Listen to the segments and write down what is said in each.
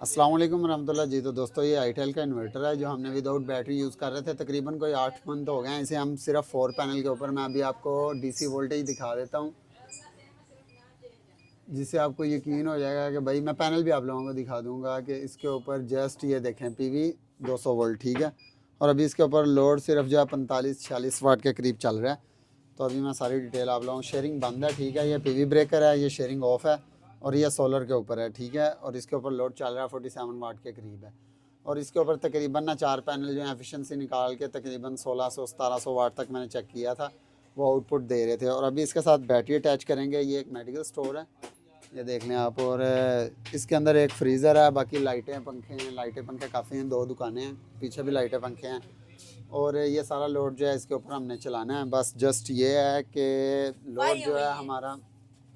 अस्सलाम वालेकुम रहमतुल्लाह जी। तो दोस्तों ये आईटेल का इन्वर्टर है जो हमने विदाउट बैटरी यूज़ कर रहे थे। तकरीबन कोई 8 मंथ हो गए हैं इसे हम सिर्फ 4 पैनल के ऊपर। मैं अभी आपको डीसी वोल्टेज दिखा देता हूँ जिससे आपको यकीन हो जाएगा कि भाई मैं पैनल भी आप लोगों को दिखा दूंगा कि इसके ऊपर जस्ट ये देखें पीवी 200 वोल्ट, ठीक है। और अभी इसके ऊपर लोड सिर्फ जो है 45-46 वाट के करीब चल रहा है। तो अभी मैं सारी डिटेल आप लोगों को, शेयरिंग बंद है, ठीक है। ये पीवी ब्रेकर है, ये शेयरिंग ऑफ है और ये सोलर के ऊपर है, ठीक है। और इसके ऊपर लोड चल रहा है 47 वाट के करीब है। और इसके ऊपर तकरीबन ना 4 पैनल जो है एफिशिएंसी निकाल के तकरीबन 1600-1700 वाट तक मैंने चेक किया था, वो आउटपुट दे रहे थे। और अभी इसके साथ बैटरी अटैच करेंगे। ये एक मेडिकल स्टोर है, ये देख लें आप। और इसके अंदर एक फ्रीज़र है, बाकी लाइटें पंखे हैं, लाइटें पंखे काफ़ी हैं, 2 दुकानें हैं, पीछे भी लाइटें पंखे हैं। और ये सारा लोड जो है इसके ऊपर हमने चलाना है। बस जस्ट ये है कि लोड जो है हमारा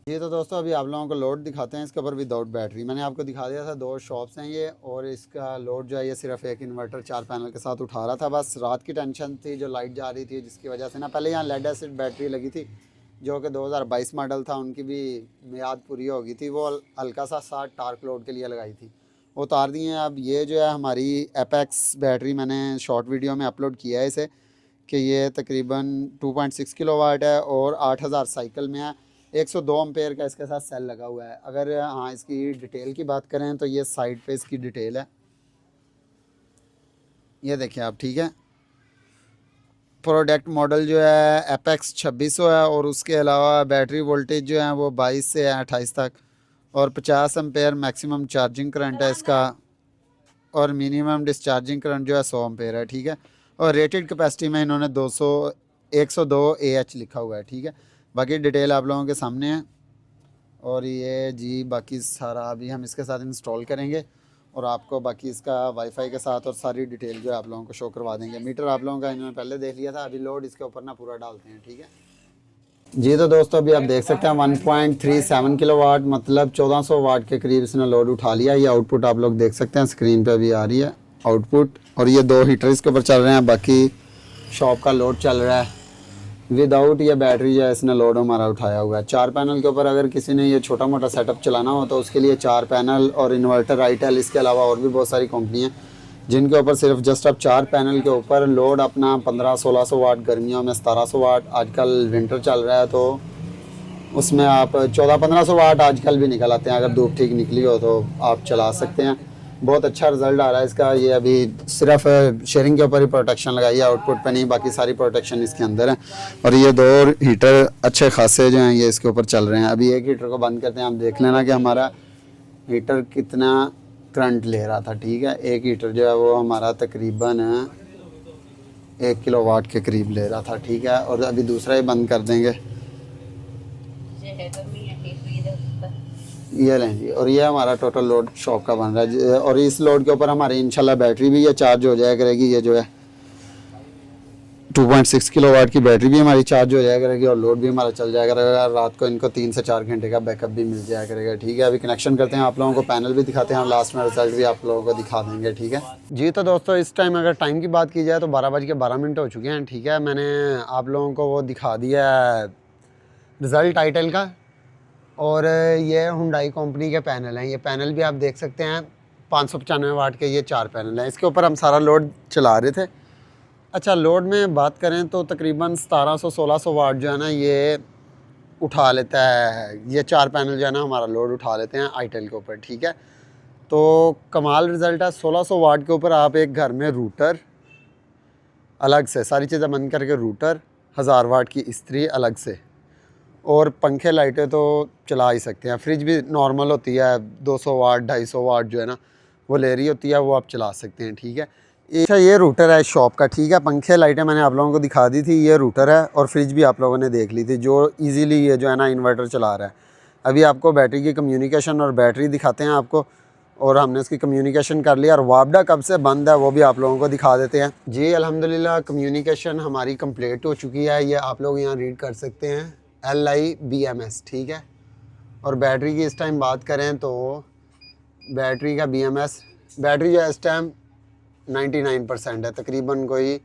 ये। तो दोस्तों अभी आप लोगों को लोड दिखाते हैं इसके ऊपर विदाउट बैटरी। मैंने आपको दिखा दिया था 2 शॉप्स हैं ये, और इसका लोड जो है ये सिर्फ एक इन्वर्टर 4 पैनल के साथ उठा रहा था। बस रात की टेंशन थी, जो लाइट जा रही थी जिसकी वजह से ना, पहले यहाँ लेड एसिड बैटरी लगी थी जो कि 2022 मॉडल था, उनकी भी मियाद पूरी हो गई थी। वो हल्का सा 60 टार्क लोड के लिए लगाई थी, वो उतार दी हैं। अब ये जो है हमारी एपेक्स बैटरी, मैंने शॉर्ट वीडियो में अपलोड किया है इसे, कि ये तकरीबन 2.6 किलोवाट है और 8000 साइकिल में है। 102 एम्पेयर का इसके साथ सेल लगा हुआ है। अगर हाँ इसकी डिटेल की बात करें तो ये साइड पे इसकी डिटेल है, ये देखिए आप, ठीक है। प्रोडक्ट मॉडल जो है एपेक्स 2600 है और उसके अलावा बैटरी वोल्टेज जो है वो 22 से 28 तक, और 50 एम्पेयर मैक्सिमम चार्जिंग करंट है इसका, और मिनिमम डिस्चार्जिंग करंट जो है 100 एम्पेयर है, ठीक है। और रेटेड कैपेसिटी में इन्होंने 102 AH लिखा हुआ है, ठीक है। बाकी डिटेल आप लोगों के सामने है। और ये जी बाकी सारा अभी हम इसके साथ इंस्टॉल करेंगे और आपको बाकी इसका वाईफाई के साथ और सारी डिटेल जो है आप लोगों को शो करवा देंगे। मीटर आप लोगों का इन्होंने पहले देख लिया था, अभी लोड इसके ऊपर ना पूरा डालते हैं, ठीक है जी। तो दोस्तों अभी आप देख सकते हैं 1.37 किलोवाट, मतलब 1400 वाट के करीब इसने लोड उठा लिया। ये आउटपुट आप लोग देख सकते हैं, स्क्रीन पे अभी आ रही है आउटपुट। और ये 2 हीटर इसके ऊपर चल रहे हैं, बाकी शॉप का लोड चल रहा है विदाउट ये बैटरी जो है इसने लोड हमारा उठाया हुआ है। 4 पैनल के ऊपर अगर किसी ने ये छोटा मोटा सेटअप चलाना हो तो उसके लिए 4 पैनल और इन्वर्टर आईटेल, इसके अलावा और भी बहुत सारी कंपनी हैं जिनके ऊपर सिर्फ जस्ट अब 4 पैनल के ऊपर लोड अपना 1500-1600 वाट, गर्मियों में 1700 वाट, आजकल विंटर चल रहा है तो उसमें आप 1400-1500 वाट आजकल भी निकल आते हैं। अगर धूप ठीक निकली हो तो आप चला सकते हैं। बहुत अच्छा रिजल्ट आ रहा है इसका। ये अभी सिर्फ शेयरिंग के ऊपर ही प्रोटेक्शन लगाई है, आउटपुट पे नहीं, बाकी सारी प्रोटेक्शन इसके अंदर है। और ये 2 हीटर अच्छे खासे जो हैं ये इसके ऊपर चल रहे हैं। अभी एक हीटर को बंद करते हैं, आप देख लेना कि हमारा हीटर कितना करंट ले रहा था, ठीक है। एक हीटर जो है वो हमारा तकरीबन 1 किलोवाट के करीब ले रहा था, ठीक है। और अभी दूसरा ही बंद कर देंगे, ये लें जी। और ये हमारा टोटल लोड शॉप का बन रहा है। और इस लोड के ऊपर हमारी इंशाल्लाह बैटरी भी ये चार्ज हो जाया करेगी। ये जो है 2.6 किलोवाट की बैटरी भी हमारी चार्ज हो जाया करेगी और लोड भी हमारा चल जाया करेगा। रात को इनको 3 से 4 घंटे का बैकअप भी मिल जाया करेगा, ठीक है। अभी कनेक्शन करते हैं, आप लोगों को पैनल भी दिखाते हैं और लास्ट में रिजल्ट भी आप लोगों को दिखा देंगे, ठीक है जी। तो दोस्तों इस टाइम अगर टाइम की बात की जाए तो 12:12 हो चुके हैं, ठीक है। मैंने आप लोगों को वो दिखा दिया रिज़ल्ट आईटेल का। और ये हुंडई कंपनी के पैनल हैं। ये पैनल भी आप देख सकते हैं 595 वाट के, ये 4 पैनल हैं। इसके ऊपर हम सारा लोड चला रहे थे। अच्छा, लोड में बात करें तो तकरीबन 1700-1600 वाट जो है ना ये उठा लेता है। ये 4 पैनल जो है ना हमारा लोड उठा लेते हैं आईटेल के ऊपर, ठीक है। तो कमाल रिज़ल्ट है। 1600 वाट के ऊपर आप एक घर में रूटर अलग से, सारी चीज़ें बंद करके रूटर, 1000 वाट की इस्त्री अलग से, और पंखे लाइटें तो चला ही सकते हैं। फ्रिज भी नॉर्मल होती है 200 वाट 250 वाट जो है ना वो ले रही होती है, वो आप चला सकते हैं, ठीक है। अच्छा, ये रूटर है शॉप का, ठीक है। पंखे लाइटें मैंने आप लोगों को दिखा दी थी, ये रूटर है। और फ्रिज भी आप लोगों ने देख ली थी जो इजीली ये जो है ना इन्वर्टर चला रहा है। अभी आपको बैटरी की कम्युनिकेशन और बैटरी दिखाते हैं आपको। और हमने इसकी कम्युनिकेशन कर लिया। और वापडा कब से बंद है वो भी आप लोगों को दिखा देते हैं जी। अल्हम्दुलिल्लाह कम्युनिकेशन हमारी कंप्लीट हो चुकी है, ये आप लोग यहाँ रीड कर सकते हैं, LIBMS, ठीक है। और बैटरी की इस टाइम बात करें तो बैटरी का BMS, बैटरी जो है इस टाइम 99% है, तकरीबन कोई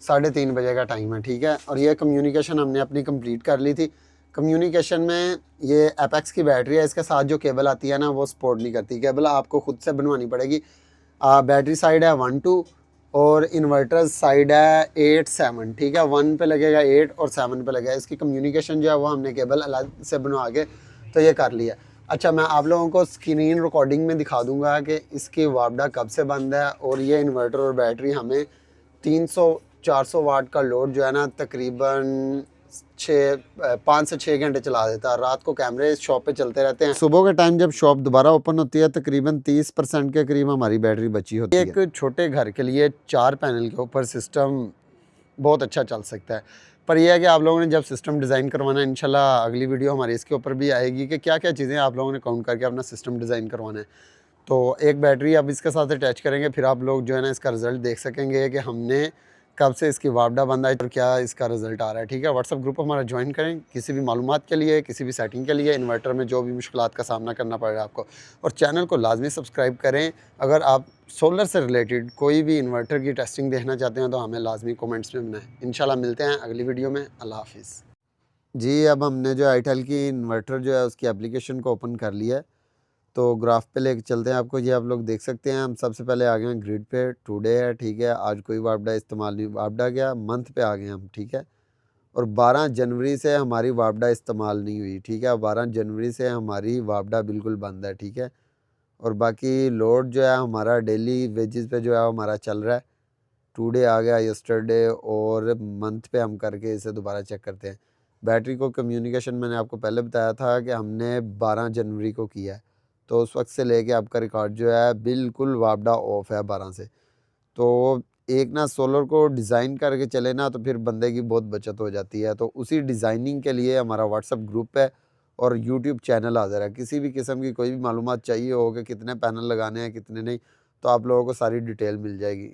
3:30 बजे का टाइम है, ठीक है। और ये कम्युनिकेशन हमने अपनी कंप्लीट कर ली थी। कम्युनिकेशन में ये एपेक्स की बैटरी है, इसके साथ जो केबल आती है ना वो सपोर्ट नहीं करती, केबल आपको खुद से बनवानी पड़ेगी। बैटरी साइड है 1 2 और इन्वर्टर साइड है 8 7, ठीक है। 1 पे लगेगा 8 और 7 पे लगेगा। इसकी कम्युनिकेशन जो है वो हमने केबल अलग से बनवा के तो ये कर लिया। अच्छा, मैं आप लोगों को स्क्रीन रिकॉर्डिंग में दिखा दूंगा कि इसकी वापडा कब से बंद है। और ये इन्वर्टर और बैटरी हमें 300-400 वाट का लोड जो है ना तकरीबन 5 से 6 घंटे चला देता है। रात को कैमरे शॉप पे चलते रहते हैं, सुबह के टाइम जब शॉप दोबारा ओपन होती है तकरीबन 30% के करीब हमारी बैटरी बची होती है। एक छोटे घर के लिए 4 पैनल के ऊपर सिस्टम बहुत अच्छा चल सकता है। पर यह है कि आप लोगों ने जब सिस्टम डिज़ाइन करवाना है, इंशाल्लाह अगली वीडियो हमारी इसके ऊपर भी आएगी कि क्या क्या चीज़ें आप लोगों ने काउंट करके अपना सिस्टम डिज़ाइन करवाना है। तो एक बैटरी आप इसके साथ अटैच करेंगे, फिर आप लोग जो है ना इसका रिज़ल्ट देख सकेंगे कि हमने कब से इसकी वापडा बंद आई और क्या इसका रिज़ल्ट आ रहा है, ठीक है। व्हाट्सअप ग्रुप हमारा ज्वाइन करें किसी भी मालूमात के लिए, किसी भी सेटिंग के लिए, इन्वर्टर में जो भी मुश्किलात का सामना करना पड़ रहा है आपको। और चैनल को लाजमी सब्सक्राइब करें। अगर आप सोलर से रिलेटेड कोई भी इन्वर्टर की टेस्टिंग देखना चाहते हैं तो हमें लाजमी कमेंट्स में बनाएं। इंशाल्लाह मिलते हैं अगली वीडियो में। अल्लाह हाफिज़। जी, अब हमने जो आईटेल की इन्वर्टर जो है उसकी एप्लीकेशन को ओपन कर लिया है। तो ग्राफ पे लेके चलते हैं आपको। ये आप लोग देख सकते हैं, हम सबसे पहले आ गए हैं ग्रिड पे, टुडे है, ठीक है। आज कोई वापडा इस्तेमाल नहीं, वापडा क्या मंथ पे आ गए हम, ठीक है। और 12 जनवरी से हमारी वापडा इस्तेमाल नहीं हुई, ठीक है। 12 जनवरी से हमारी वापडा बिल्कुल बंद है, ठीक है। और बाकी लोड जो है हमारा डेली वेजेस पे जो है हमारा चल रहा है। टुडे आ गया, यस्टरडे और मंथ पे हम करके इसे दोबारा चेक करते हैं। बैटरी को कम्युनिकेशन मैंने आपको पहले बताया था कि हमने 12 जनवरी को किया है, तो उस वक्त से लेके आपका रिकॉर्ड जो है बिल्कुल वापडा ऑफ है 12 से। तो एक ना सोलर को डिज़ाइन करके चले ना तो फिर बंदे की बहुत बचत हो जाती है। तो उसी डिज़ाइनिंग के लिए हमारा व्हाट्सअप ग्रुप है और यूट्यूब चैनल हाज़िर है। किसी भी किस्म की कोई भी मालूमात चाहिए हो कि कितने पैनल लगाने हैं कितने नहीं, तो आप लोगों को सारी डिटेल मिल जाएगी।